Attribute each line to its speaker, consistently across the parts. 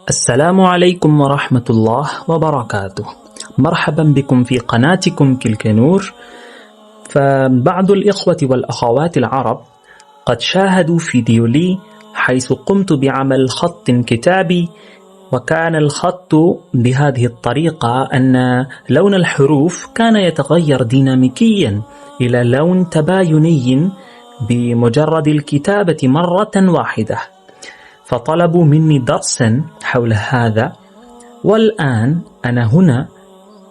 Speaker 1: السلام عليكم ورحمة الله وبركاته. مرحبا بكم في قناتكم كلكنور. فبعض الإخوة والأخوات العرب قد شاهدوا فيديو لي حيث قمت بعمل خط كتابي، وكان الخط بهذه الطريقة أن لون الحروف كان يتغير ديناميكيا إلى لون تبايني بمجرد الكتابة مرة واحدة، فطلبوا مني درسا حول هذا، والآن أنا هنا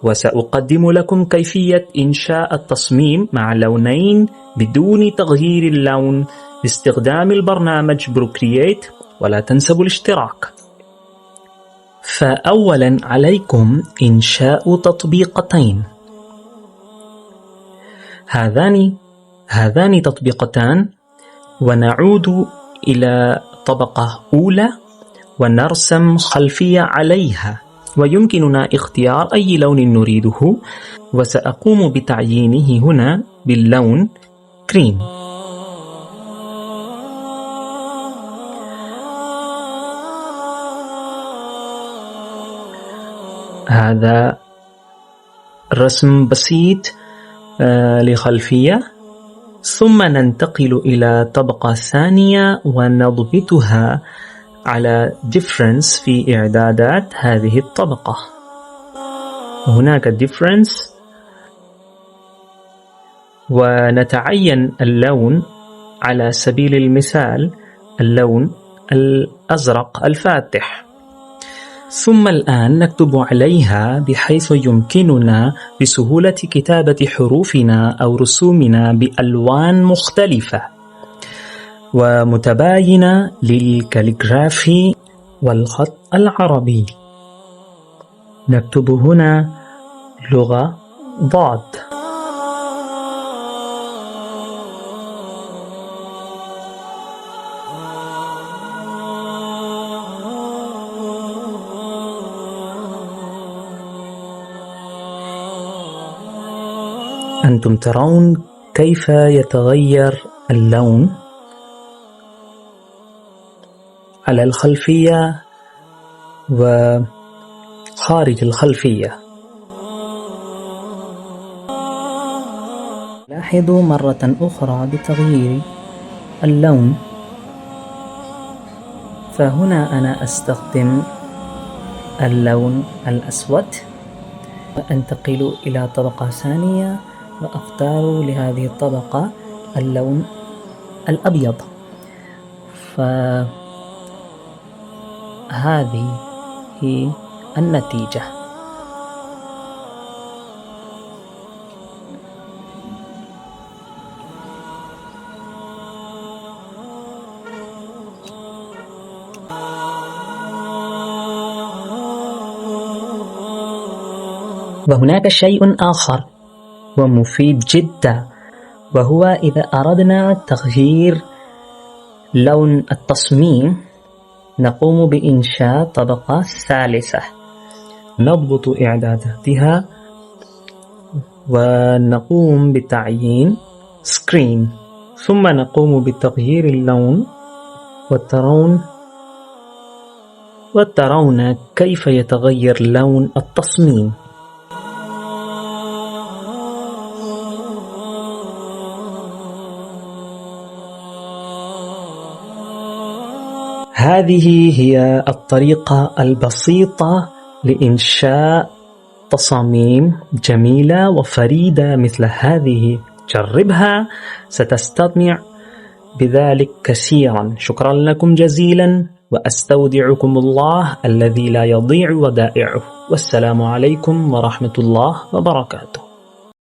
Speaker 1: وسأقدم لكم كيفية إنشاء التصميم مع لونين بدون تغيير اللون باستخدام البرنامج بروكرييت، ولا تنسوا الاشتراك. فأولا عليكم إنشاء تطبيقتين. هذان تطبيقتان، ونعود إلى طبقة أولى ونرسم خلفية عليها، ويمكننا اختيار أي لون نريده، وسأقوم بتعيينه هنا باللون كريم. هذا رسم بسيط لخلفية، ثم ننتقل إلى طبقة ثانية ونضبطها على difference في إعدادات هذه الطبقة. هناك difference، ونتعين اللون على سبيل المثال اللون الأزرق الفاتح، ثم الآن نكتب عليها بحيث يمكننا بسهولة كتابة حروفنا أو رسومنا بألوان مختلفة ومتباينة للكاليغرافي والخط العربي. نكتب هنا لغة ضاد. أنتم ترون كيف يتغير اللون على الخلفية وخارج الخلفية. لاحظوا مرة أخرى بتغيير اللون، فهنا أنا أستخدم اللون الأسود، وأنتقل إلى طبقة ثانية وأختار لهذه الطبقة اللون الأبيض. فهذه هي النتيجة. وهناك شيء آخر ومفيد جدا، وهو إذا أردنا تغيير لون التصميم نقوم بإنشاء طبقة ثالثة، نضبط إعداداتها ونقوم بتعيين سكرين، ثم نقوم بتغيير اللون، وترون كيف يتغير لون التصميم. هذه هي الطريقة البسيطة لإنشاء تصاميم جميلة وفريدة مثل هذه. جربها، ستستمتع بذلك كثيرا. شكرا لكم جزيلا، وأستودعكم الله الذي لا يضيع ودائعه، والسلام عليكم ورحمة الله وبركاته.